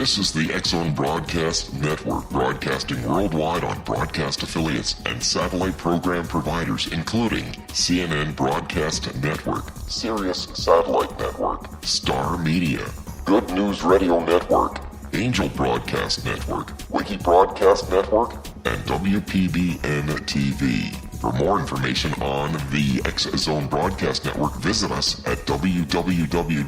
This is the X-Zone Broadcast Network, broadcasting worldwide on broadcast affiliates and satellite program providers, including CNN Broadcast Network, Sirius Satellite Network, Star Media, Good News Radio Network, Angel Broadcast Network, Wiki Broadcast Network, and WPBN TV. For more information on the X-Zone Broadcast Network, visit us at www.xzbn.net.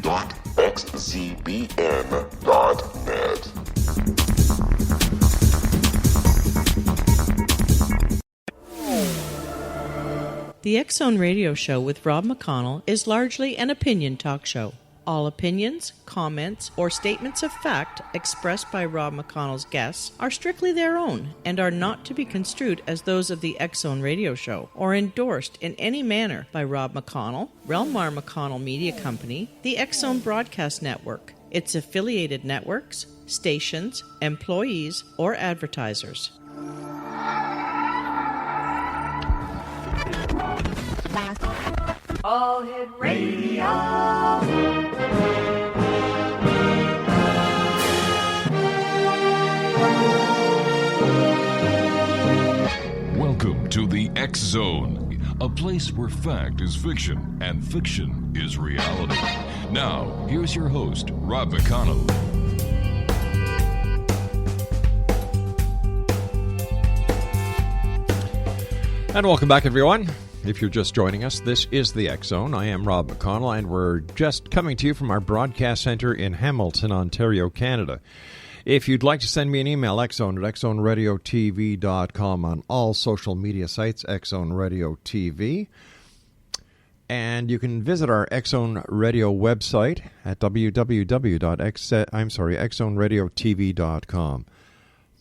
The X-Zone Radio Show with Rob McConnell is largely an opinion talk show. All opinions, comments, or statements of fact expressed by Rob McConnell's guests are strictly their own and are not to be construed as those of the X-Zone Radio Show or endorsed in any manner by Rob McConnell, rel-mar McConnell Media Company, the X-Zone Broadcast Network, its affiliated networks, stations, employees, or advertisers. All Hit Radio. Welcome to the X-Zone, a place where fact is fiction and fiction is reality. Now, here's your host, Rob McConnell. And welcome back, everyone. If you're just joining us, this is the X-Zone. I am Rob McConnell, and we're just coming to you from our broadcast center in Hamilton, Ontario, Canada. If you'd like to send me an email, xzone at xzoneradiotv.com, on all social media sites, X-Zone Radio TV. And you can visit our X-Zone Radio website at xzoneradiotv.com.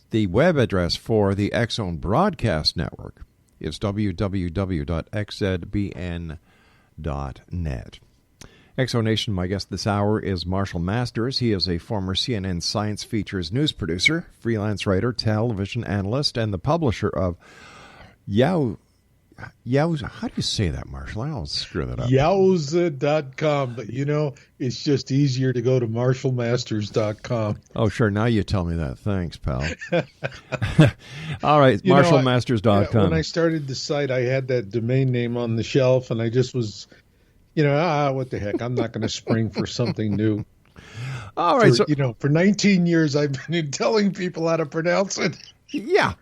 The web address for the X-Zone Broadcast Network is www.xzbn.net. Exonation, my guest this hour is Marshall Masters. He is a former CNN Science Features news producer, freelance writer, television analyst, and the publisher of How do you say that, Marshall? I always screw that up. Yowza.com, but it's just easier to go to marshallmasters.com. Oh, sure. Now you tell me that. Thanks, pal. All right, marshallmasters.com. When I started the site, I had that domain name on the shelf, and I just was, what the heck? I'm not going to spring for something new. All right. For 19 years, I've been telling people how to pronounce it. Yeah.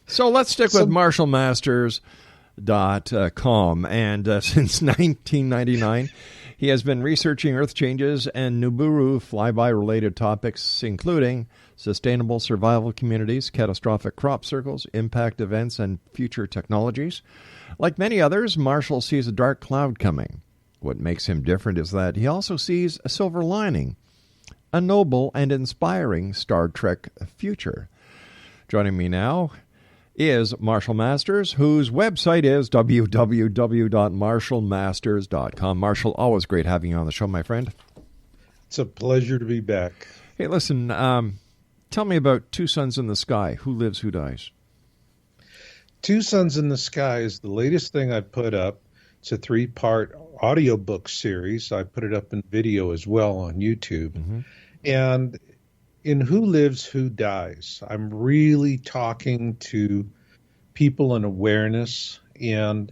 So let's stick with marshallmasters.com. And since 1999, he has been researching Earth changes and Nibiru flyby-related topics, including sustainable survival communities, catastrophic crop circles, impact events, and future technologies. Like many others, Marshall sees a dark cloud coming. What makes him different is that he also sees a silver lining, a noble and inspiring Star Trek future. Joining me now is Marshall Masters, whose website is www.marshallmasters.com. Marshall, always great having you on the show, my friend. It's a pleasure to be back. Hey, listen, tell me about Two Suns in the Sky. Who lives, who dies? Two Suns in the Sky is the latest thing I put up. It's a 3-part audiobook series. I put it up in video as well on YouTube. Mm-hmm. And in Who Lives, Who Dies, I'm really talking to people in awareness, and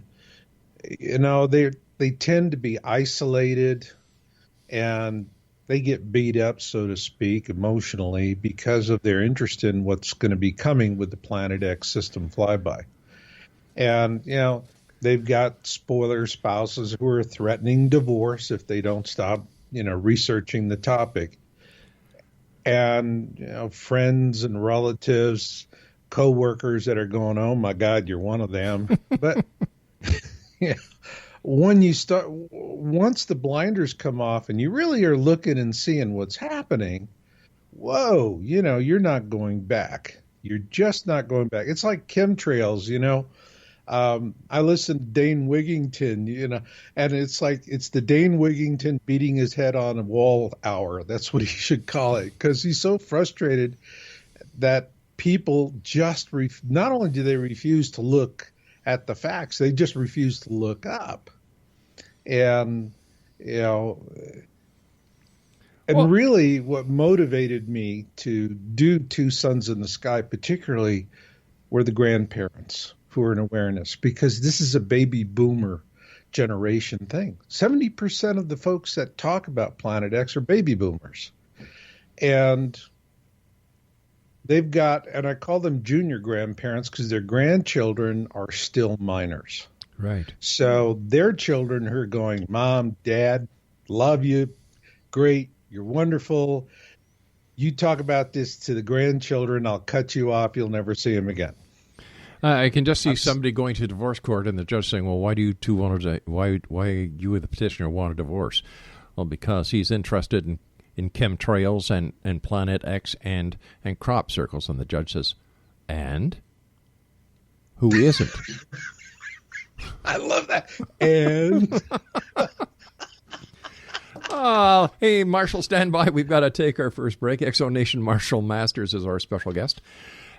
they tend to be isolated, and they get beat up, so to speak, emotionally because of their interest in what's going to be coming with the Planet X system flyby. And they've got spoiler spouses who are threatening divorce if they don't stop researching the topic. And friends and relatives, coworkers that are going, oh my God, you're one of them. But once the blinders come off and you really are looking and seeing what's happening, whoa, you're not going back. You're just not going back. It's like chemtrails, I listened to Dane Wigington, and it's like it's the Dane Wigington beating his head on a wall hour. That's what he should call it, because he's so frustrated that people just not only do they refuse to look at the facts, they just refuse to look up. And And really, what motivated me to do Two Suns in the Sky, particularly, were the grandparents who are in awareness, because this is a baby boomer generation thing. 70% of the folks that talk about Planet X are baby boomers. And they've got, and I call them junior grandparents because their grandchildren are still minors. Right. So their children are going, Mom, Dad, love you, great, you're wonderful. You talk about this to the grandchildren, I'll cut you off, you'll never see them again. I can just see somebody going to divorce court and the judge saying, well, why do you two want to, why you the petitioner want a divorce? Well, because he's interested in chemtrails and Planet X and crop circles. And the judge says, and? Who isn't? I love that. And? Hey, Marshall, stand by. We've got to take our first break. Exo Nation Marshall Masters is our special guest.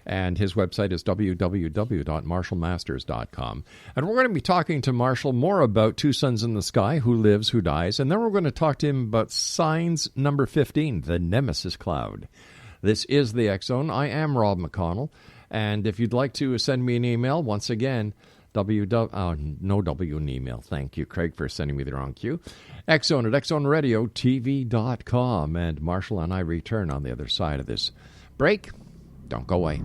And his website is www.marshallmasters.com. And we're going to be talking to Marshall more about Two Suns in the Sky, Who Lives, Who Dies. And then we're going to talk to him about signs number 15, the Nemesis Cloud. This is the X Zone. I am Rob McConnell. And if you'd like to send me an email, once again, no W in email. Thank you, Craig, for sending me the wrong cue. X-Zone at XZoneRadioTV.com. And Marshall and I return on the other side of this break. Don't go away.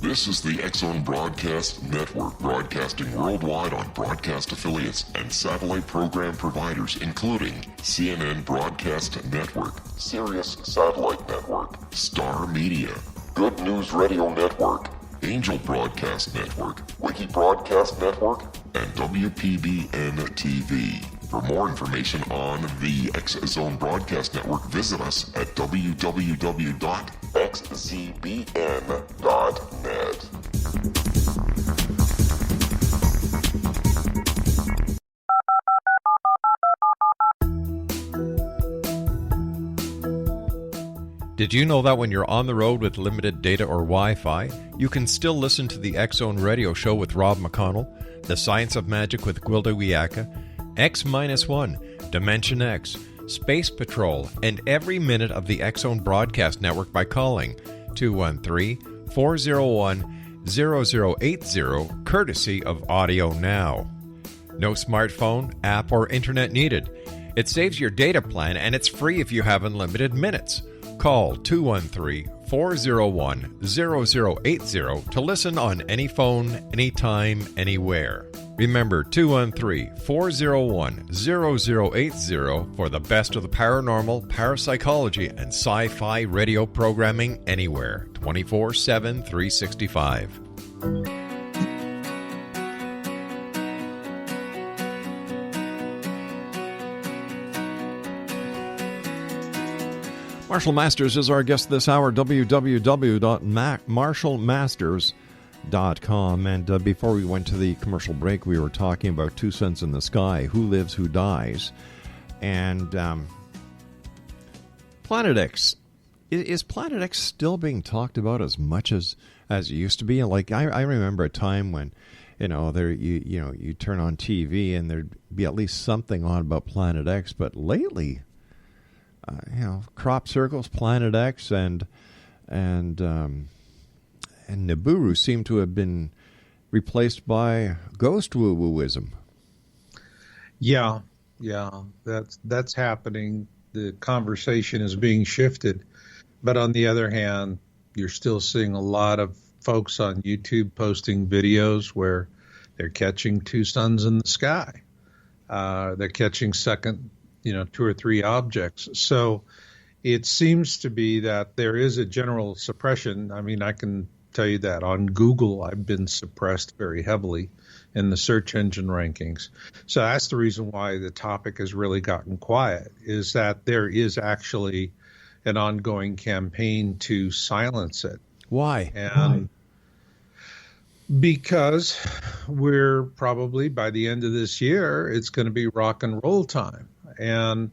This is the X-Zone Broadcast Network, broadcasting worldwide on broadcast affiliates and satellite program providers, including CNN Broadcast Network, Sirius Satellite Network, Star Media, Good News Radio Network, Angel Broadcast Network, Wiki Broadcast Network, and WPBN TV. For more information on the X-Zone Broadcast Network, visit us at www.xzbn.net. Did you know that when you're on the road with limited data or Wi-Fi, you can still listen to the X-Zone Radio Show with Rob McConnell, The Science of Magic with Gwilda Wiyaka, X-1, Dimension X, Space Patrol, and every minute of the X-Zone Broadcast Network by calling 213-401-0080, courtesy of Audio Now. No smartphone, app, or internet needed. It saves your data plan, and it's free if you have unlimited minutes. Call 213-401-0080 to listen on any phone, anytime, anywhere. Remember, 213-401-0080 for the best of the paranormal, parapsychology, and sci-fi radio programming anywhere, 24/7, 365. Marshall Masters is our guest this hour, www.marshallmasters.com. And before we went to the commercial break, we were talking about Two Suns in the Sky, Who Lives, Who Dies. And Planet X. Is Planet X still being talked about as much as it used to be? Like, I remember a time when, you turn on TV and there'd be at least something on about Planet X. But lately, crop circles, Planet X, and Nibiru seem to have been replaced by ghost woo-wooism. Yeah, that's happening. The conversation is being shifted, but on the other hand, you're still seeing a lot of folks on YouTube posting videos where they're catching two suns in the sky. They're catching two or three objects. So it seems to be that there is a general suppression. I mean, I can tell you that on Google, I've been suppressed very heavily in the search engine rankings. So that's the reason why the topic has really gotten quiet, is that there is actually an ongoing campaign to silence it. Why? And because we're probably, by the end of this year, it's going to be rock and roll time. And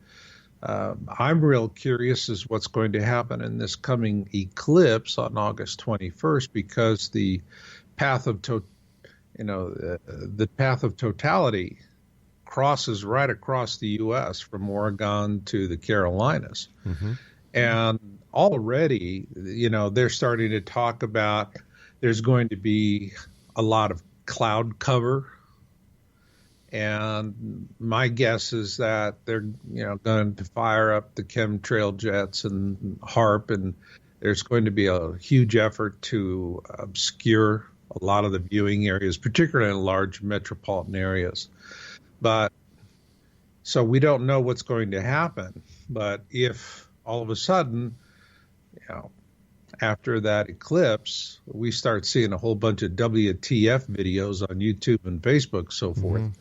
I'm real curious as what's going to happen in this coming eclipse on August 21st, because the path of the path of totality crosses right across the U.S. from Oregon to the Carolinas. Mm-hmm. And already, they're starting to talk about there's going to be a lot of cloud cover. And my guess is that they're, going to fire up the chemtrail jets and HARP, and there's going to be a huge effort to obscure a lot of the viewing areas, particularly in large metropolitan areas. But so we don't know what's going to happen. But if all of a sudden, after that eclipse, we start seeing a whole bunch of WTF videos on YouTube and Facebook, so forth,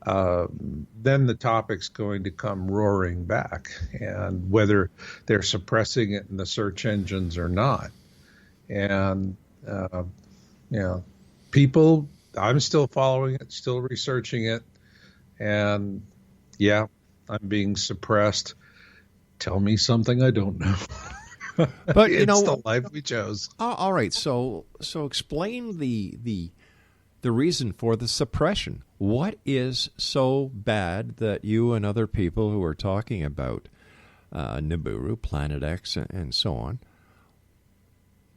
then the topic's going to come roaring back, and whether they're suppressing it in the search engines or not. And, people, I'm still following it, still researching it, and yeah, I'm being suppressed. Tell me something I don't know. But it's the life we chose. All right, so explain the reason for the suppression. What is so bad that you and other people who are talking about Nibiru, Planet X, and so on?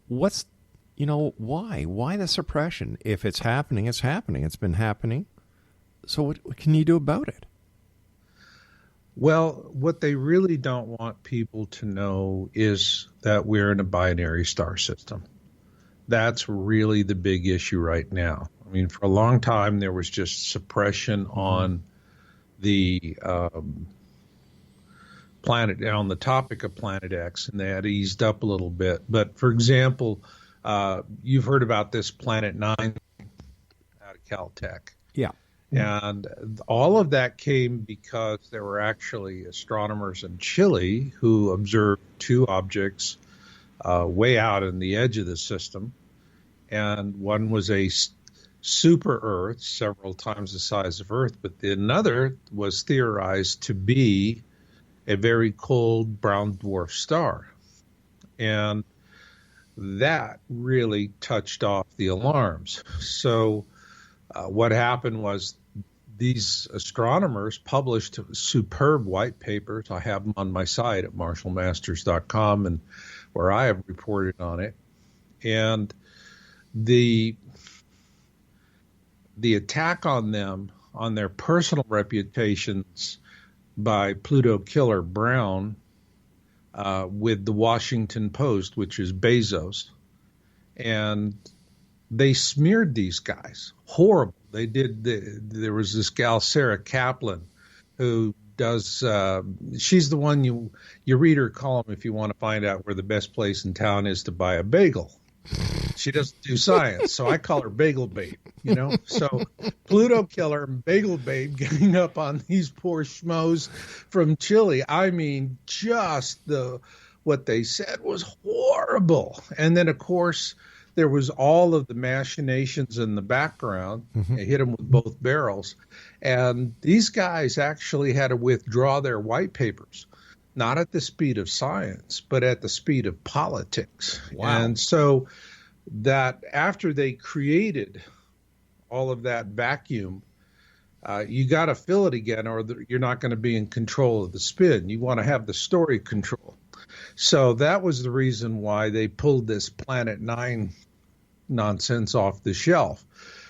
What's why the suppression? If it's happening, it's happening. It's been happening. So what can you do about it? Well, what they really don't want people to know is that we're in a binary star system. That's really the big issue right now. I mean, for a long time, there was just suppression on the on the topic of Planet X, and they had eased up a little bit. But for example, you've heard about this Planet 9 out of Caltech. Yeah. And all of that came because there were actually astronomers in Chile who observed two objects way out in the edge of the system. And one was a super Earth, several times the size of Earth, but another was theorized to be a very cold brown dwarf star. And that really touched off the alarms. So what happened was these astronomers published superb white papers. I have them on my site at marshallmasters.com, and where I have reported on it. And the attack on them, on their personal reputations by Pluto killer Brown with the Washington Post, which is Bezos, and they smeared these guys. Horrible. They did. There was this gal, Sarah Kaplan, who does. She's the one you read her column if you want to find out where the best place in town is to buy a bagel. She doesn't do science, so I call her Bagel Babe. So Pluto killer and Bagel Babe getting up on these poor schmoes from Chile. I mean, just what they said was horrible. And then, of course, there was all of the machinations in the background. They hit them with both barrels. And these guys actually had to withdraw their white papers, not at the speed of science, but at the speed of politics. Wow. And so that after they created all of that vacuum, you got to fill it again, or you're not going to be in control of the spin. You want to have the story control. So that was the reason why they pulled this Planet 9 nonsense off the shelf,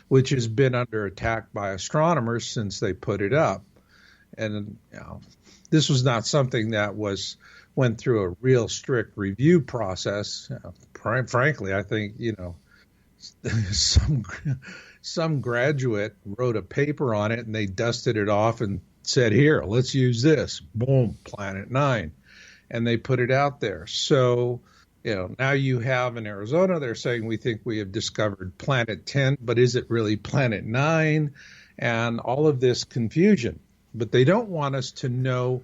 which has been under attack by astronomers since they put it up. And this was not something that went through a real strict review process. Frankly, I think some graduate wrote a paper on it and they dusted it off and said, "Here, let's use this." Boom, Planet 9, and they put it out there. So Now you have in Arizona, they're saying we think we have discovered planet 10, but is it really planet 9? And all of this confusion. But they don't want us to know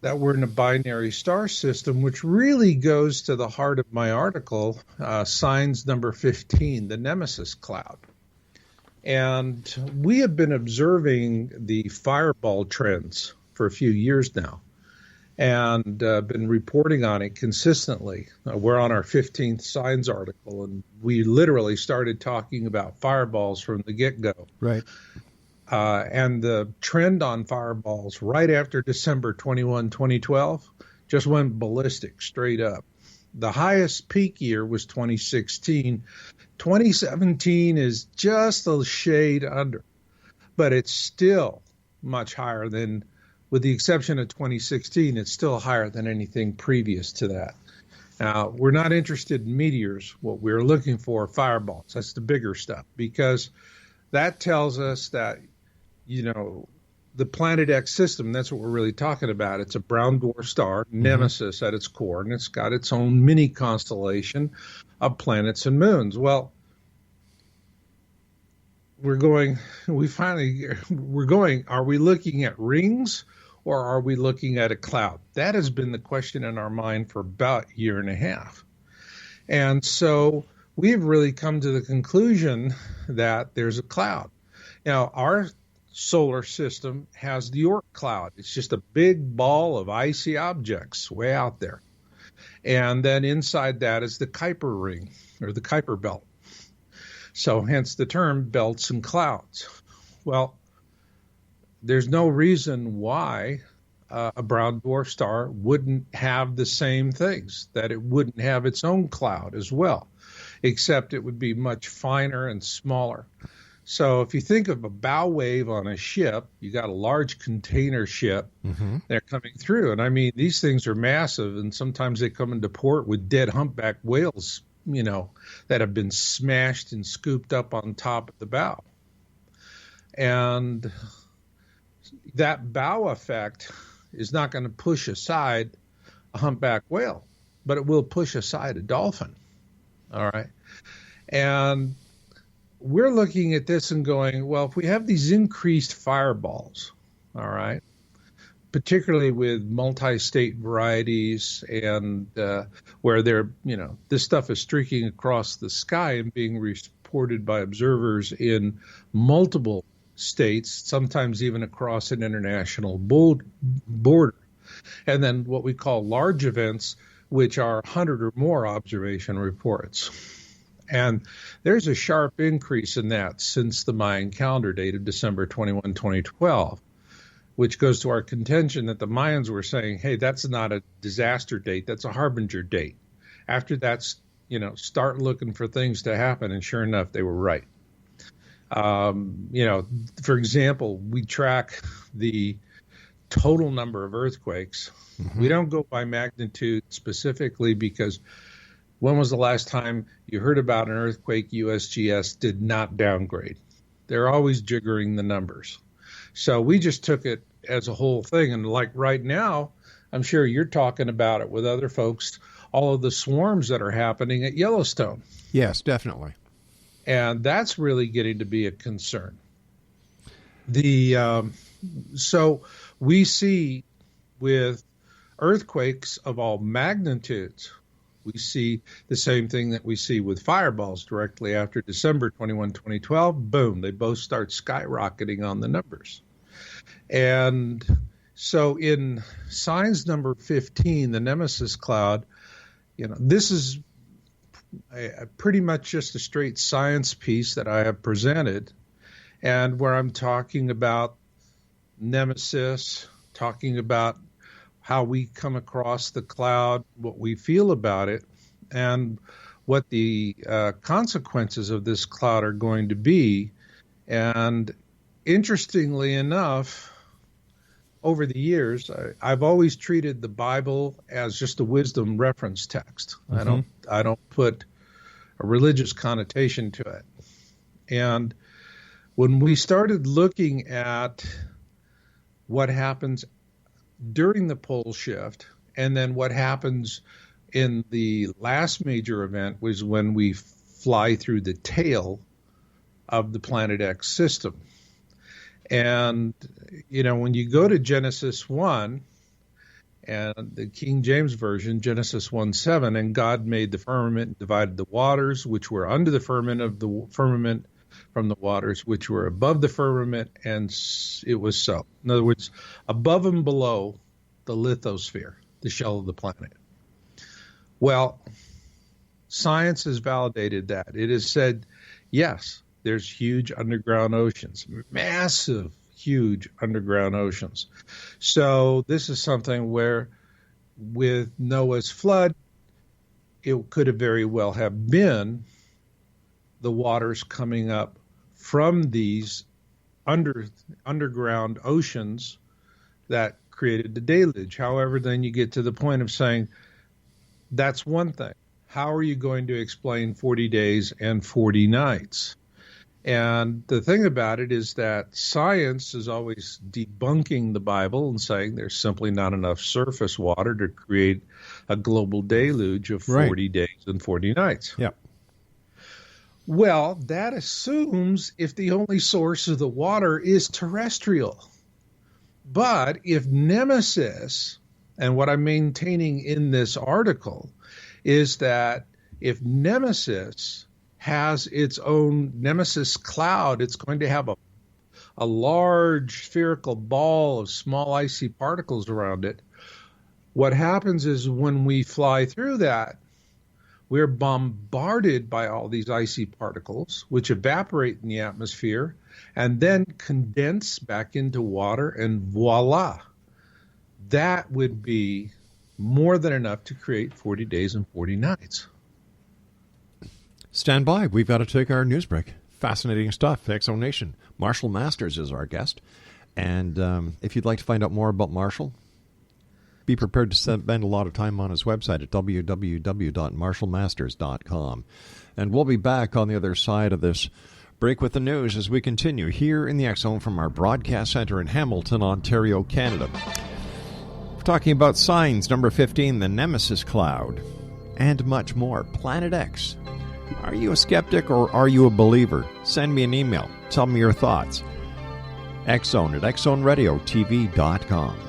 that we're in a binary star system, which really goes to the heart of my article, signs number 15, the Nemesis cloud. And we have been observing the fireball trends for a few years now and been reporting on it consistently. We're on our 15th signs article, and we literally started talking about fireballs from the get-go. Right. And the trend on fireballs right after December 21, 2012, just went ballistic straight up. The highest peak year was 2016. 2017 is just a shade under, but it's still much higher than, with the exception of 2016, it's still higher than anything previous to that. Now, we're not interested in meteors. What we're looking for are fireballs. That's the bigger stuff, because that tells us that, the Planet X system, that's what we're really talking about. It's a brown dwarf star, Nemesis at its core, and it's got its own mini constellation of planets and moons. Well, are we looking at rings or are we looking at a cloud? That has been the question in our mind for about a year and a half. And so we've really come to the conclusion that there's a cloud. Now, our solar system has the Oort cloud. It's just a big ball of icy objects way out there. And then inside that is the Kuiper ring, or the Kuiper belt. So hence the term belts and clouds. Well, there's no reason why a brown dwarf star wouldn't have the same things, that it wouldn't have its own cloud as well, except it would be much finer and smaller. So if you think of a bow wave on a ship, you got a large container ship. They're coming through. And I mean, these things are massive, and sometimes they come into port with dead humpback whales, that have been smashed and scooped up on top of the bow. And that bow effect is not going to push aside a humpback whale, but it will push aside a dolphin. All right. And we're looking at this and going, well, if we have these increased fireballs, all right, particularly with multi-state varieties and where they're, this stuff is streaking across the sky and being reported by observers in multiple states, sometimes even across an international border. And then what we call large events, which are 100 or more observation reports. And there's a sharp increase in that since the Mayan calendar date of December 21, 2012, which goes to our contention that the Mayans were saying, hey, that's not a disaster date, that's a harbinger date. After that's, start looking for things to happen, and sure enough, they were right. For example, we track the total number of earthquakes. We don't go by magnitude specifically because when was the last time you heard about an earthquake USGS did not downgrade? They're always jiggering the numbers. So we just took it as a whole thing. And like right now, I'm sure you're talking about it with other folks, all of the swarms that are happening at Yellowstone. Yes, definitely. And that's really getting to be a concern. So we see with earthquakes of all magnitudes, we see the same thing that we see with fireballs directly after December 21, 2012. Boom, they both start skyrocketing on the numbers. And so in signs number 15, the Nemesis cloud, this is pretty much just a straight science piece that I have presented, and where I'm talking about Nemesis, talking about how we come across the cloud, what we feel about it, and what the consequences of this cloud are going to be. And interestingly enough, over the years, I've always treated the Bible as just a wisdom reference text. I don't put a religious connotation to it. And when we started looking at what happens during the pole shift, and then what happens in the last major event was when we fly through the tail of the Planet X system. And, when you go to Genesis 1 and the King James Version, Genesis 1:7, and God made the firmament and divided the waters, which were under the firmament from the waters, which were above the firmament, and it was so. In other words, above and below the lithosphere, the shell of the planet. Well, science has validated that. It has said, yes, there's huge underground oceans, massive, huge underground oceans. So this is something where with Noah's flood, it could have very well have been the waters coming up from these underground oceans that created the deluge. However, then you get to the point of saying, that's one thing. How are you going to explain 40 days and 40 nights? And the thing about it is that science is always debunking the Bible and saying there's simply not enough surface water to create a global deluge of 40 days and 40 nights. Yep. Well, that assumes if the only source of the water is terrestrial. But if Nemesis, and what I'm maintaining in this article, is that if Nemesis has its own Nemesis cloud, it's going to have a large spherical ball of small icy particles around it. What happens is when we fly through that, we're bombarded by all these icy particles, which evaporate in the atmosphere and then condense back into water, and voila. That would be more than enough to create 40 days and 40 nights. Stand by. We've got to take our news break. Fascinating stuff. Exo Nation. Marshall Masters is our guest. And if you'd like to find out more about Marshall, be prepared to spend a lot of time on his website at www.marshallmasters.com. And we'll be back on the other side of this break with the news as we continue here in the X-Zone from our broadcast center in Hamilton, Ontario, Canada. We're talking about signs, number 15, the Nemesis Cloud, and much more. Planet X. Are you a skeptic or are you a believer? Send me an email. Tell me your thoughts. X-Zone at xzoneradiotv.com.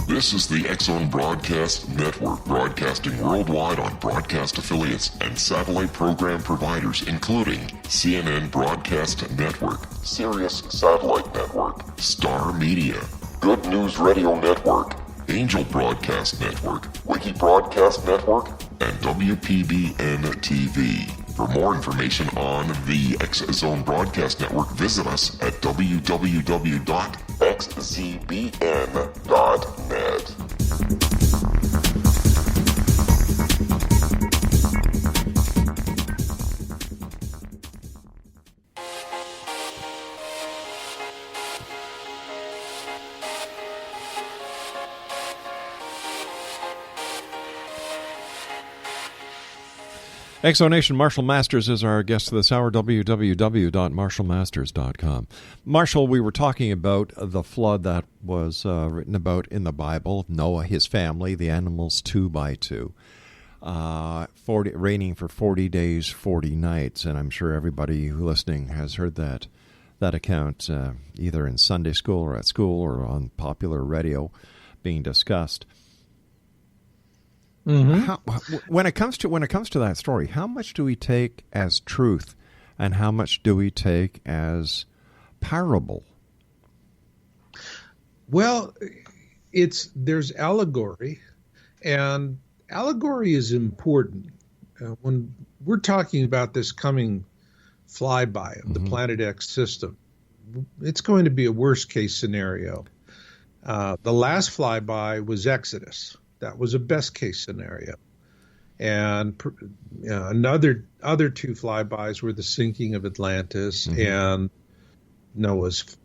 This is the X-Zone Broadcast Network, broadcasting worldwide on broadcast affiliates and satellite program providers, including CNN Broadcast Network, Sirius Satellite Network, Star Media, Good News Radio Network, Angel Broadcast Network, Wiki Broadcast Network, and WPBN TV. For more information on the X-Zone Broadcast Network, visit us at www.xzbn.net. Exonation, Marshall Masters is our guest this hour, www.marshallmasters.com. Marshall, we were talking about the flood that was written about in the Bible, Noah, his family, the animals 2 by 2, raining for 40 days, 40 nights, and I'm sure everybody listening has heard that account either in Sunday school or at school or on popular radio being discussed. Mm-hmm. When it comes to that story, how much do we take as truth, and how much do we take as parable? Well, there's allegory, and allegory is important. When we're talking about this coming flyby of the Planet X system, it's going to be a worst case scenario. The last flyby was Exodus. That was a best case scenario. And other 2 flybys were the sinking of Atlantis and Noah's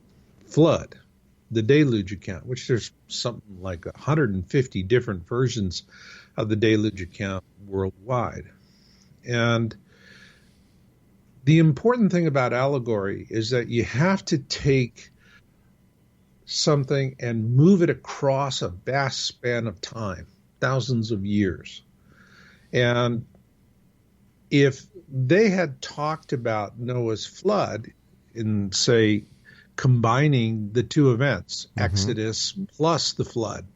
flood, the deluge account, which there's something like 150 different versions of the deluge account worldwide. And the important thing about allegory is that you have to take something and move it across a vast span of time, thousands of years. And if they had talked about Noah's flood in, say, combining the two events, Exodus plus the flood,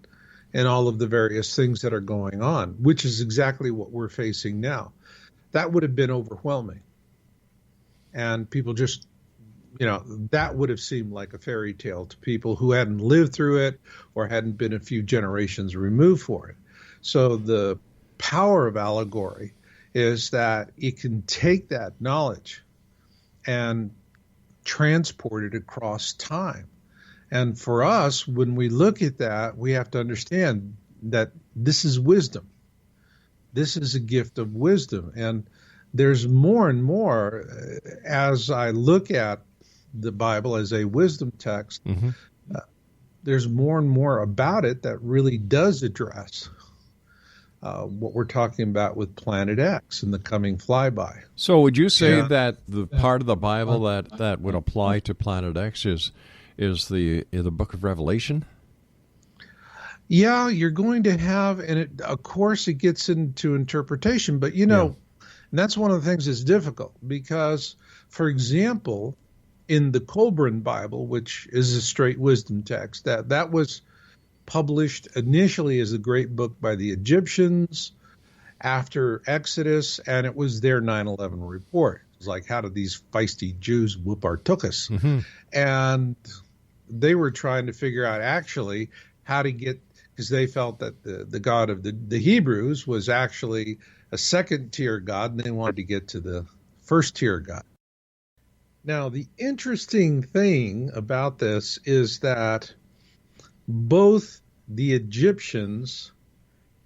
and all of the various things that are going on, which is exactly what we're facing now, that would have been overwhelming. And people just, that would have seemed like a fairy tale to people who hadn't lived through it or hadn't been a few generations removed for it. So the power of allegory is that it can take that knowledge and transport it across time. And for us, when we look at that, we have to understand that this is wisdom. This is a gift of wisdom. And there's more and more, as I look at the Bible as a wisdom text, there's more and more about it that really does address what we're talking about with Planet X and the coming flyby. So would you say that the part of the Bible that would apply to Planet X is the book of Revelation? Yeah, you're going to have, and of course it gets into interpretation, but and that's one of the things that's difficult because, for example, in the Colburn Bible, which is a straight wisdom text, that was published initially as a great book by the Egyptians after Exodus, and it was their 9/11 report. It was like, how did these feisty Jews whoop our tuchus? And they were trying to figure out actually how to get, because they felt that the God of the Hebrews was actually a second-tier God, and they wanted to get to the first-tier God. Now, the interesting thing about this is that both the Egyptians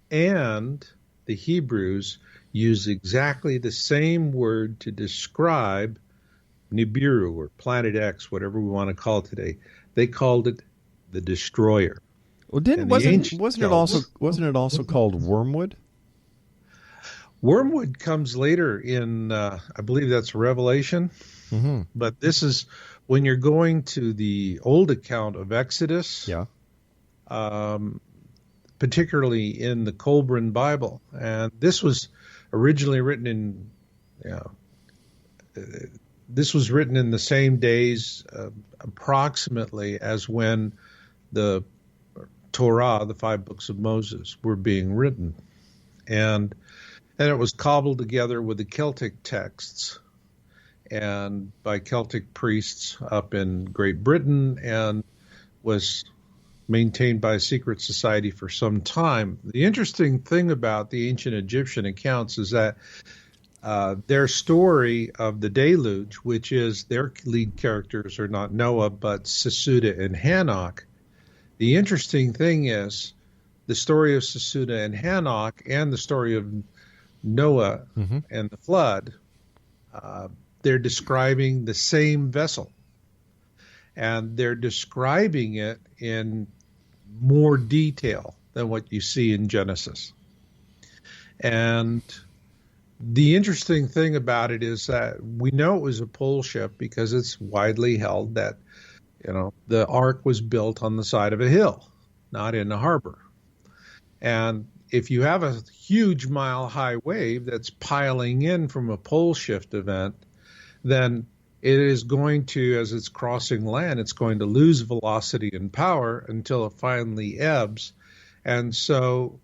and the Hebrews use exactly the same word to describe Nibiru or Planet X, whatever we want to call it today. They called it the destroyer. Well, wasn't it also called wormwood? Wormwood comes later in, I believe that's Revelation. But this is when you're going to the old account of Exodus. Yeah. Particularly in the Colburn Bible, and this was originally written in, this was written in the same days, approximately as when the Torah, the 5 books of Moses, were being written, and it was cobbled together with the Celtic texts, and by Celtic priests up in Great Britain, and was maintained by a secret society for some time. The interesting thing about the ancient Egyptian accounts is that their story of the deluge, which is their lead characters are not Noah, but Sesuda and Hanok. The interesting thing is the story of Sesuda and Hanok and the story of Noah and the flood, they're describing the same vessel. And they're describing it in more detail than what you see in Genesis. And the interesting thing about it is that we know it was a pole ship because it's widely held that, the ark was built on the side of a hill, not in a harbor. And if you have a huge mile-high wave that's piling in from a pole shift event, then it is going to, as it's crossing land, it's going to lose velocity and power until it finally ebbs. And so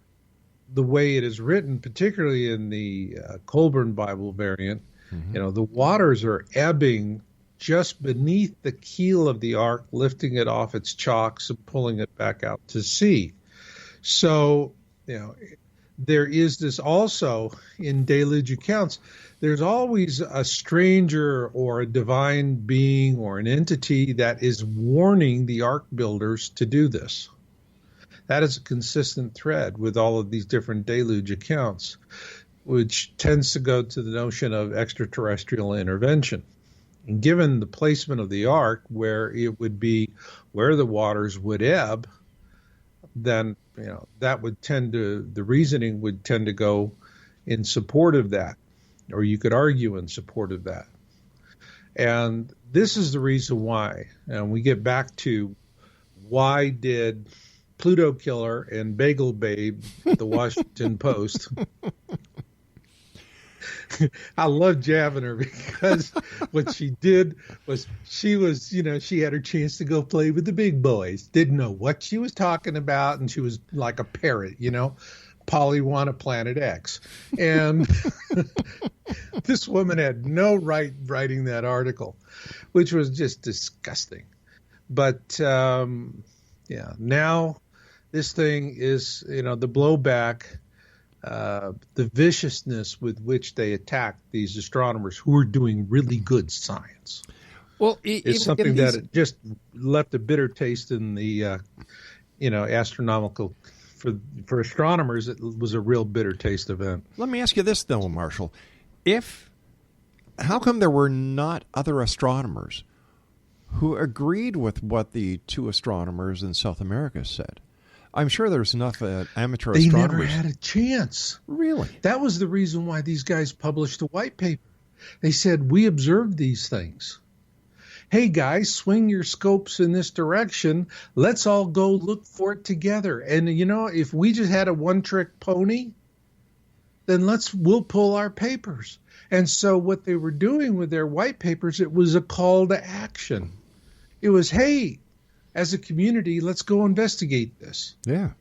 the way it is written, particularly in the Colburn Bible variant, the waters are ebbing just beneath the keel of the ark, lifting it off its chocks and pulling it back out to sea. So, there is this also in deluge accounts. There's always a stranger or a divine being or an entity that is warning the ark builders to do this. That is a consistent thread with all of these different deluge accounts, which tends to go to the notion of extraterrestrial intervention. And given the placement of the ark, where it would be where the waters would ebb, then that would the reasoning would tend to go in support of that, or you could argue in support of that. And this is the reason why. And we get back to why did Pluto Killer and Bagel Babe at the Washington Post. I love jabbing her because what she did was she had her chance to go play with the big boys. Didn't know what she was talking about, and she was like a parrot, Polywana Planet X. And this woman had no right writing that article, which was just disgusting. But now this thing is, the blowback, the viciousness with which they attack these astronomers who are doing really good science. Well, it's something that it just left a bitter taste in the, astronomical. For astronomers, it was a real bitter taste event. Let me ask you this, though, Marshall. How come there were not other astronomers who agreed with what the two astronomers in South America said? I'm sure there's enough amateur astronomers. They never had a chance. Really? That was the reason why these guys published a white paper. They said, we observed these things. Hey, guys, swing your scopes in this direction. Let's all go look for it together. And, if we just had a one-trick pony, then we'll pull our papers. And so what they were doing with their white papers, it was a call to action. It was, hey, as a community, let's go investigate this. Yeah.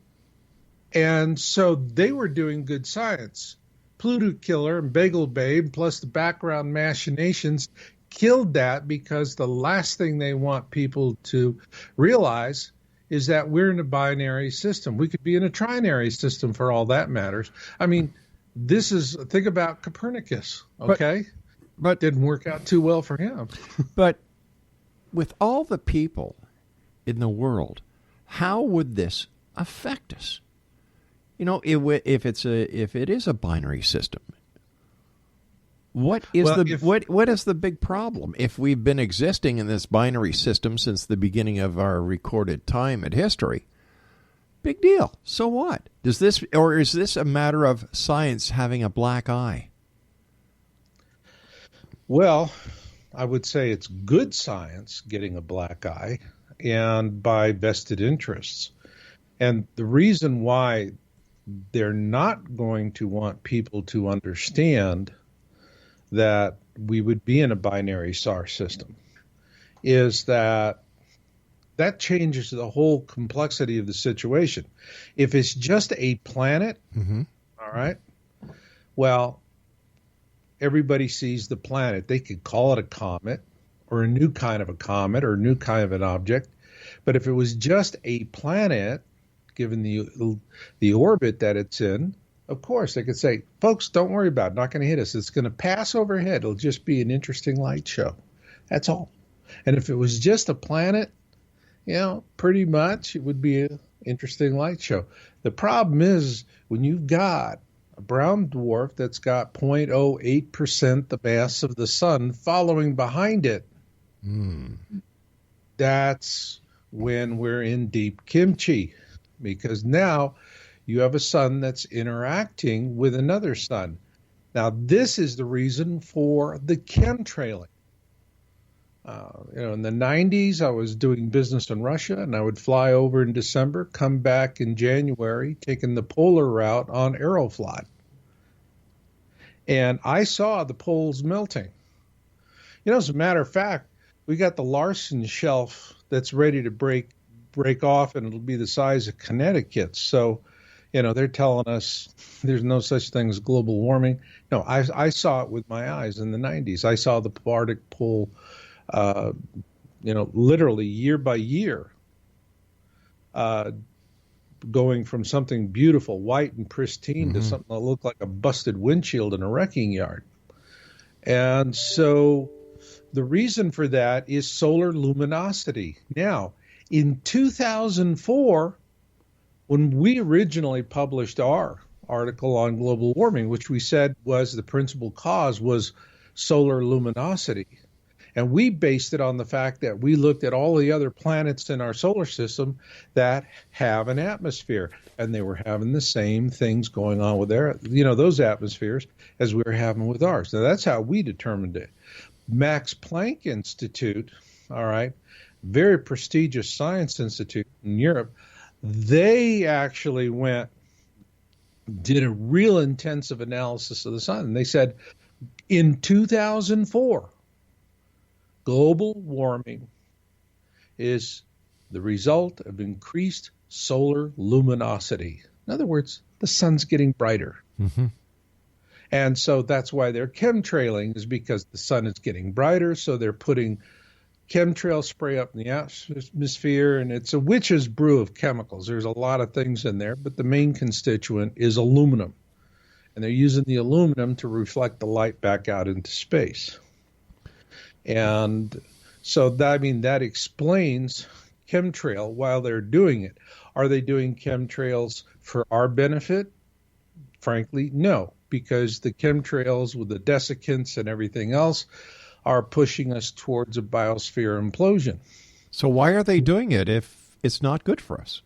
And so they were doing good science. Pluto Killer and Bagel Babe, plus the background machinations, killed that because the last thing they want people to realize is that we're in a binary system. We could be in a trinary system for all that matters. I mean, think about Copernicus, okay? But didn't work out too well for him. But with all the people in the world, how would this affect us? If it is a binary system, what is the big problem? If we've been existing in this binary system since the beginning of our recorded time in history, big deal. So what? Is this a matter of science having a black eye? Well, I would say it's good science getting a black eye, and by vested interests. And the reason why they're not going to want people to understand that we would be in a binary star system is that changes the whole complexity of the situation. If it's just a planet, all right, well, everybody sees the planet. They could call it a comet or a new kind of a comet or a new kind of an object. But if it was just a planet, given the orbit that it's in, of course, they could say, folks, don't worry about it. Not going to hit us. It's going to pass overhead. It'll just be an interesting light show. That's all. And if it was just a planet, pretty much it would be an interesting light show. The problem is when you've got a brown dwarf that's got 0.08% the mass of the sun following behind it, that's when we're in deep kimchi, because now you have a sun that's interacting with another sun. Now, this is the reason for the chemtrailing. In the 90s, I was doing business in Russia, and I would fly over in December, come back in January, taking the polar route on Aeroflot. And I saw the poles melting. As a matter of fact, we got the Larsen shelf that's ready to break off, and it'll be the size of Connecticut. So, they're telling us there's no such thing as global warming. No, I saw it with my eyes in the 90s. I saw the Arctic pole, literally year by year, going from something beautiful, white and pristine, to something that looked like a busted windshield in a wrecking yard. And so the reason for that is solar luminosity. Now, in 2004, when we originally published our article on global warming, which we said was the principal cause was solar luminosity, and we based it on the fact that we looked at all the other planets in our solar system that have an atmosphere, and they were having the same things going on with those atmospheres as we were having with ours. Now, that's how we determined it. Max Planck Institute, all right, very prestigious science institute in Europe, they actually did a real intensive analysis of the sun. And they said in 2004, global warming is the result of increased solar luminosity. In other words, the sun's getting brighter. Mm-hmm. And so that's why they're chemtrailing, is because the sun is getting brighter. So they're putting chemtrail spray up in the atmosphere, and it's a witch's brew of chemicals. There's a lot of things in there, but the main constituent is aluminum. And they're using the aluminum to reflect the light back out into space. And so that explains chemtrail while they're doing it. Are they doing chemtrails for our benefit? Frankly, no, because the chemtrails with the desiccants and everything else are pushing us towards a biosphere implosion. So why are they doing it if it's not good for us?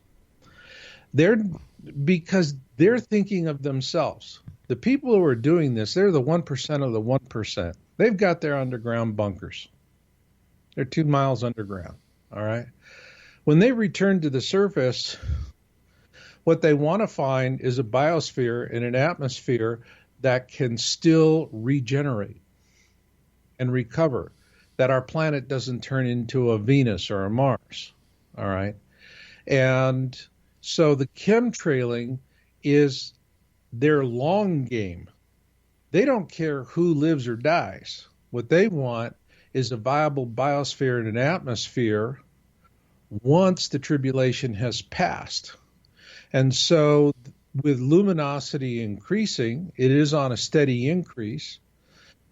Because they're thinking of themselves. The people who are doing this, they're the 1% of the 1%. They've got their underground bunkers. They're 2 miles underground, all right? When they return to the surface, what they want to find is a biosphere and an atmosphere that can still regenerate and recover, that our planet doesn't turn into a Venus or a Mars, all right? And so the chemtrailing is their long game. They don't care who lives or dies. What they want is a viable biosphere and an atmosphere once the tribulation has passed. And so with luminosity increasing, it is on a steady increase.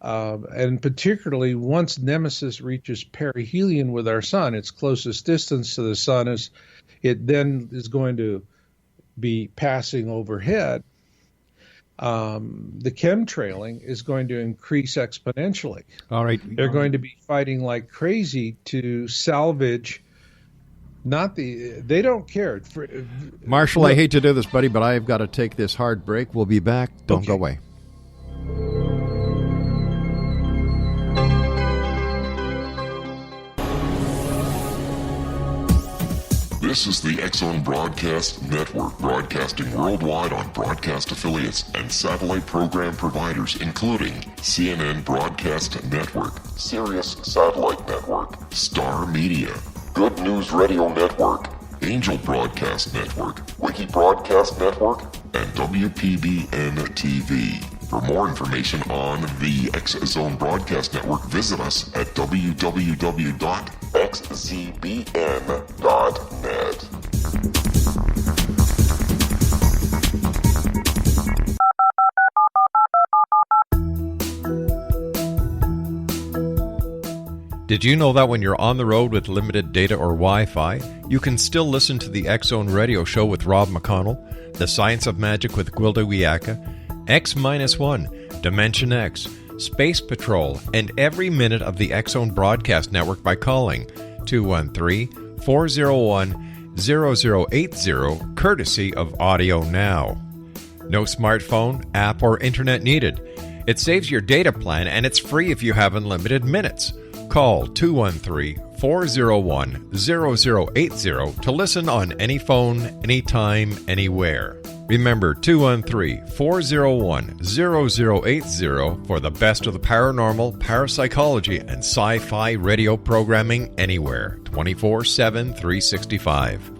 And particularly once Nemesis reaches perihelion with our sun, its closest distance to the sun it then is going to be passing overhead. The chemtrailing is going to increase exponentially. All right. They're going to be fighting like crazy to salvage. They don't care. Marshall, I hate to do this, buddy, but I've got to take this hard break. We'll be back. Don't go away. This is the X-Zone Broadcast Network, broadcasting worldwide on broadcast affiliates and satellite program providers, including CNN Broadcast Network, Sirius Satellite Network, Star Media, Good News Radio Network, Angel Broadcast Network, Wiki Broadcast Network, and WPBN TV. For more information on the X-Zone Broadcast Network, visit us at www.xzbn.net. Did you know that when you're on the road with limited data or Wi-Fi, you can still listen to the X-Zone Radio Show with Rob McConnell, The Science of Magic with Gwilda Wiyaka, X-1, Dimension X, Space Patrol, and every minute of the X-Zone Broadcast Network by calling 213-401-0080, courtesy of Audio Now. No smartphone, app, or internet needed. It saves your data plan, and it's free if you have unlimited minutes. Call 213-401-0080 to listen on any phone, anytime, anywhere. Remember 213-401-0080 for the best of the paranormal, parapsychology, and sci-fi radio programming anywhere, 24/7, 365.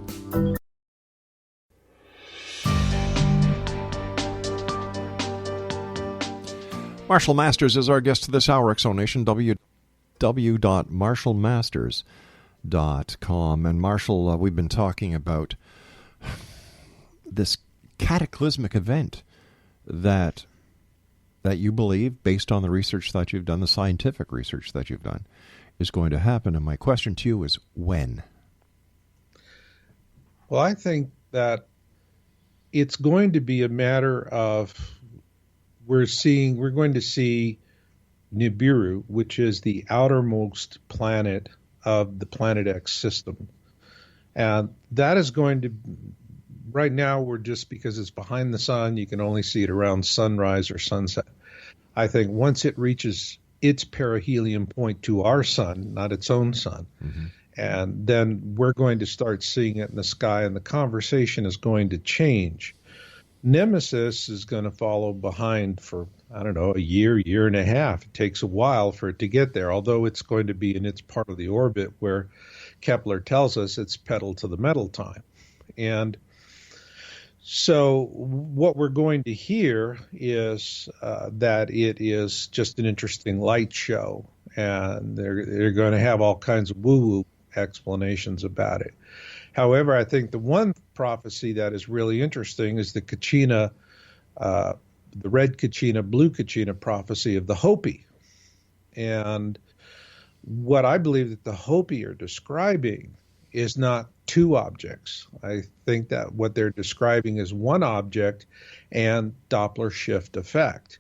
Marshall Masters is our guest this hour, Exonation, www.marshallmasters.com. And Marshall, we've been talking about this cataclysmic event that you believe, based on the research that you've done, the scientific research that you've done, is going to happen. And my question to you is, when? Well, I think that it's going to be a matter of we're going to see Nibiru, which is the outermost planet of the Planet X system. And that is going to, right now, because it's behind the sun, you can only see it around sunrise or sunset. I think once it reaches its perihelion point to our sun, not its own sun. Mm-hmm. And then we're going to start seeing it in the sky, and the conversation is going to change. Nemesis is going to follow behind for, I don't know, a year and a half. It takes a while for it to get there, although it's going to be in its part of the orbit where Kepler tells us it's pedal to the metal time. And so what we're going to hear is that it is just an interesting light show, and they're going to have all kinds of woo-woo explanations about it. However, I think the one prophecy that is really interesting is the Kachina, the red Kachina, blue Kachina prophecy of the Hopi. And what I believe that the Hopi are describing is not two objects. I think that what they're describing is one object and Doppler shift effect.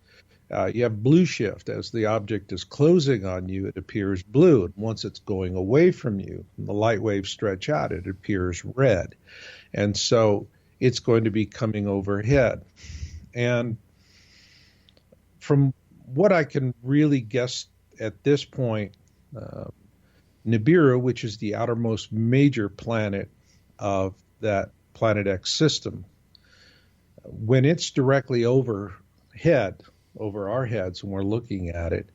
You have blue shift. As the object is closing on you, it appears blue. And once it's going away from you, and the light waves stretch out, it appears red. And so it's going to be coming overhead. And from what I can really guess at this point, Nibiru, which is the outermost major planet of that Planet X system, when it's directly overhead, over our heads, and we're looking at it,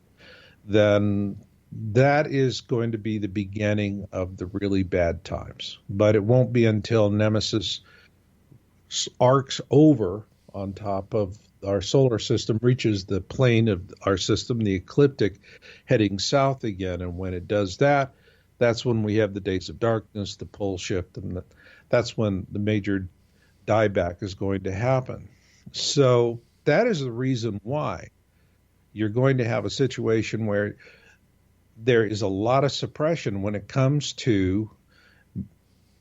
then that is going to be the beginning of the really bad times. But it won't be until Nemesis arcs over on top of our solar system, reaches the plane of our system, the ecliptic, heading south again. And when it does that, that's when we have the days of darkness, the pole shift, and that's when the major dieback is going to happen. So that is the reason why you're going to have a situation where there is a lot of suppression when it comes to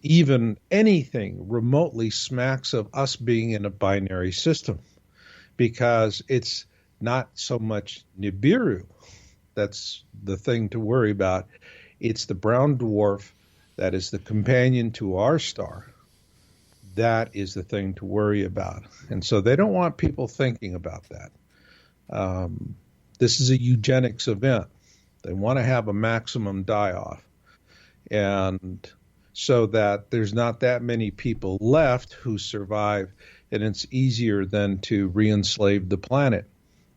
even anything remotely smacks of us being in a binary system, because it's not so much Nibiru that's the thing to worry about. It's the brown dwarf that is the companion to our star. That is the thing to worry about. And so they don't want people thinking about that. This is a eugenics event. They want to have a maximum die-off. And so that there's not that many people left who survive, and it's easier then to re-enslave the planet,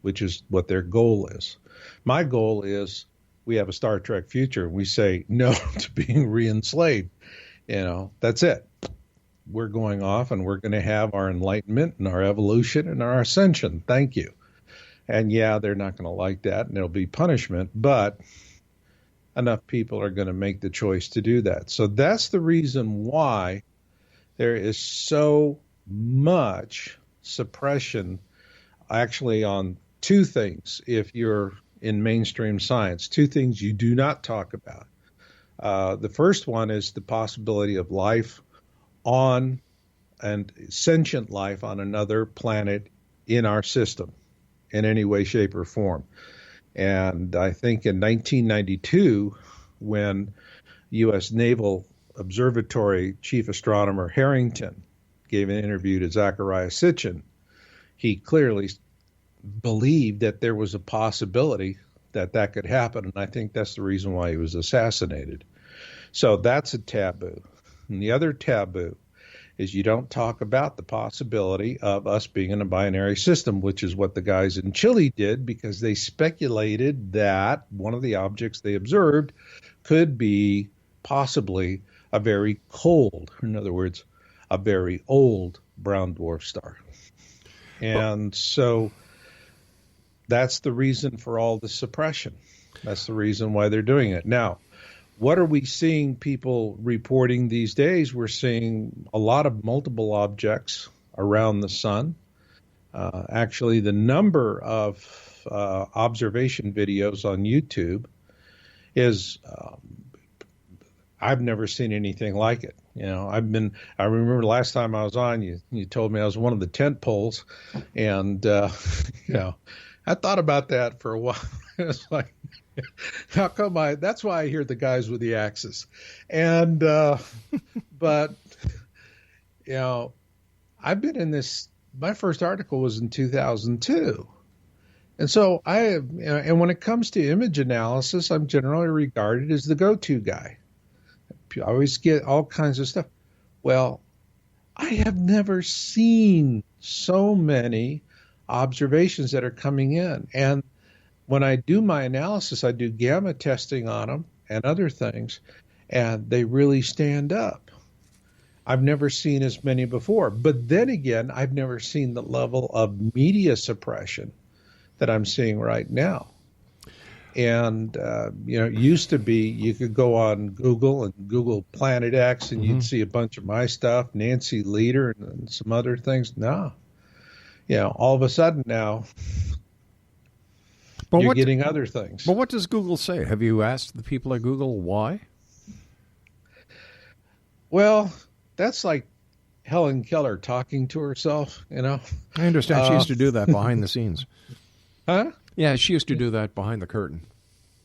which is what their goal is. My goal is we have a Star Trek future. We say no to being re-enslaved. That's it. We're going off and we're going to have our enlightenment and our evolution and our ascension. Thank you. And yeah, they're not going to like that, and it'll be punishment, but enough people are going to make the choice to do that. So that's the reason why there is so much suppression actually on two things. If you're in mainstream science, two things you do not talk about. The first one is the possibility of life on, and sentient life on, another planet in our system in any way, shape, or form. And I think in 1992, when U.S. Naval Observatory Chief Astronomer Harrington gave an interview to Zecharia Sitchin, he clearly believed that there was a possibility that that could happen, and I think that's the reason why he was assassinated. So that's a taboo. And the other taboo is you don't talk about the possibility of us being in a binary system, which is what the guys in Chile did, because they speculated that one of the objects they observed could be possibly a very cold, in other words, a very old brown dwarf star. And so that's the reason for all the suppression. That's the reason why they're doing it. Now, what are we seeing people reporting these days? We're seeing a lot of multiple objects around the sun. Actually, the number of observation videos on YouTube is, I've never seen anything like it. I remember last time I was on, you told me I was one of the tent poles, and, I thought about that for a while. It's like, how come that's why I hear the guys with the axes. And, but, I've been in this, my first article was in 2002. And so and when it comes to image analysis, I'm generally regarded as the go-to guy. I always get all kinds of stuff. Well, I have never seen so many observations that are coming in. And when I do my analysis, I do gamma testing on them and other things, and they really stand up. I've never seen as many before. But then again, I've never seen the level of media suppression that I'm seeing right now. And, it used to be you could go on Google and Google Planet X and you'd see a bunch of my stuff, Nancy Leader and some other things. No. All of a sudden now you're getting other things. But what does Google say? Have you asked the people at Google why? Well, that's like Helen Keller talking to herself, I understand she used to do that behind the scenes. Huh? Yeah, she used to do that behind the curtain.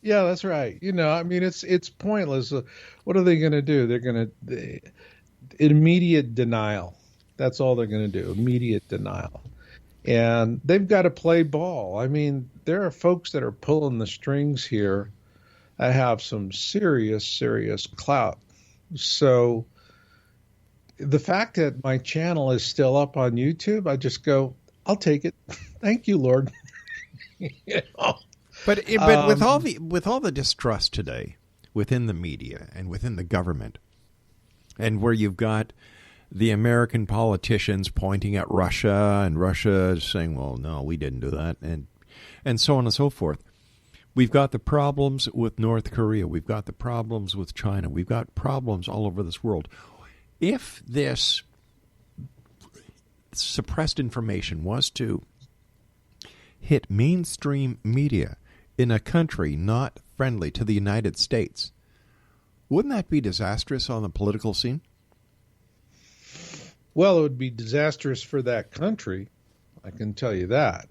Yeah, that's right. It's pointless. What are they going to do? They're going to immediate denial. That's all they're going to do, immediate denial. And they've got to play ball. There are folks that are pulling the strings here that have some serious, serious clout. So the fact that my channel is still up on YouTube, I just go, I'll take it. Thank you, Lord. But with all the distrust today within the media and within the government, and where you've got the American politicians pointing at Russia and Russia saying, well, no, we didn't do that, and so on and so forth. We've got the problems with North Korea. We've got the problems with China. We've got problems all over this world. If this suppressed information was to hit mainstream media in a country not friendly to the United States, wouldn't that be disastrous on the political scene? Well, it would be disastrous for that country. I can tell you that.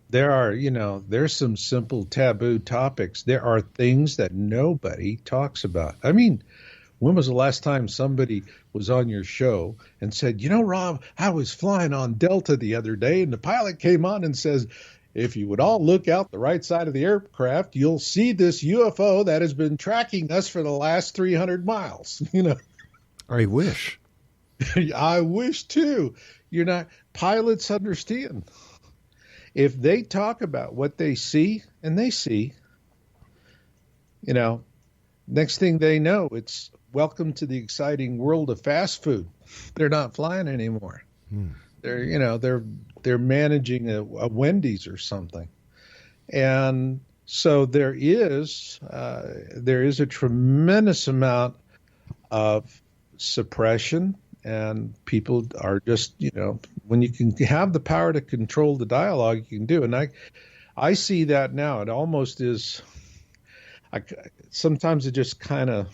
There's some simple taboo topics. There are things that nobody talks about. When was the last time somebody was on your show and said, Rob, I was flying on Delta the other day, and the pilot came on and says, if you would all look out the right side of the aircraft, you'll see this UFO that has been tracking us for the last 300 miles. I wish. I wish too. Pilots understand. If they talk about what they see, and they see, next thing they know, it's welcome to the exciting world of fast food. They're not flying anymore. They're managing a Wendy's or something. And so there is a tremendous amount of suppression, and people are just, when you can have the power to control the dialogue, you can do. And I see that now. It almost is, sometimes it just kind of,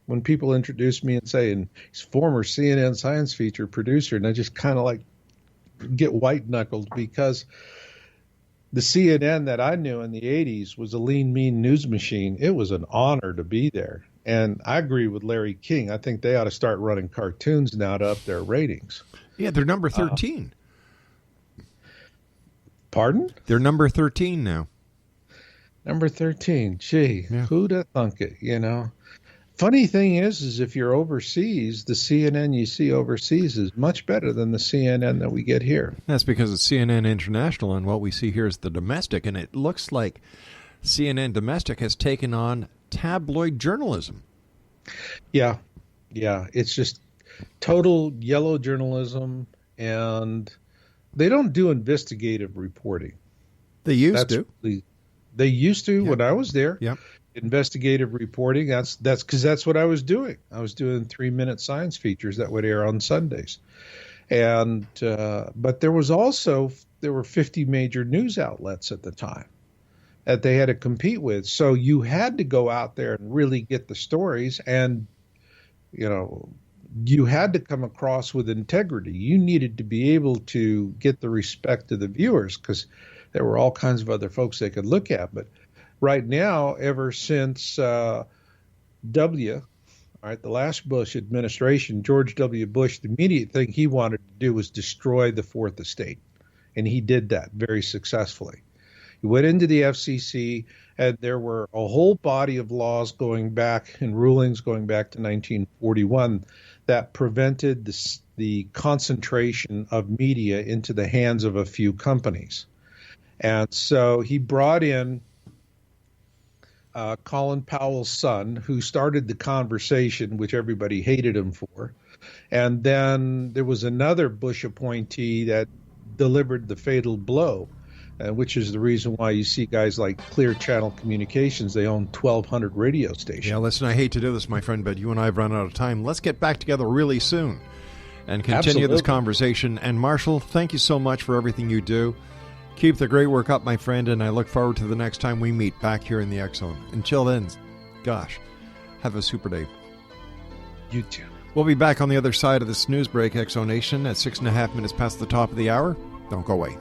when people introduce me and say, and he's former CNN science feature producer, and I just kind of like get white knuckled, because the CNN that I knew in the 80s was a lean, mean news machine. It was an honor to be there. And I agree with Larry King. I think they ought to start running cartoons now to up their ratings. Yeah, they're number 13. Pardon? They're number 13 now. Number 13. Gee, yeah. Who'd have thunk it, Funny thing is if you're overseas, the CNN you see overseas is much better than the CNN that we get here. That's because it's CNN International, and what we see here is the domestic, and it looks like CNN domestic has taken on tabloid journalism. Yeah. It's just total yellow journalism, and they don't do investigative reporting. They used to. They used to when I was there. Yep. Investigative reporting. That's because that's what I was doing. I was doing 3-minute science features that would air on Sundays, and but there were 50 major news outlets at the time that they had to compete with. So you had to go out there and really get the stories, and you had to come across with integrity. You needed to be able to get the respect of the viewers, because there were all kinds of other folks they could look at. But right now, ever since the last Bush administration, George W. Bush, the immediate thing he wanted to do was destroy the Fourth Estate. And he did that very successfully. He went into the FCC, and there were a whole body of laws going back and rulings going back to 1941 that prevented the concentration of media into the hands of a few companies. And so he brought in Colin Powell's son, who started the conversation, which everybody hated him for. And then there was another Bush appointee that delivered the fatal blow, which is the reason why you see guys like Clear Channel Communications. They own 1,200 radio stations. Yeah, listen, I hate to do this, my friend, but you and I have run out of time. Let's get back together really soon and continue this conversation. And Marshall, thank you so much for everything you do. Keep the great work up, my friend, and I look forward to the next time we meet back here in the X Zone. Until then, gosh, have a super day. You too. We'll be back on the other side of this news break, X Zone Nation, at 6.5 minutes past the top of the hour. Don't go away.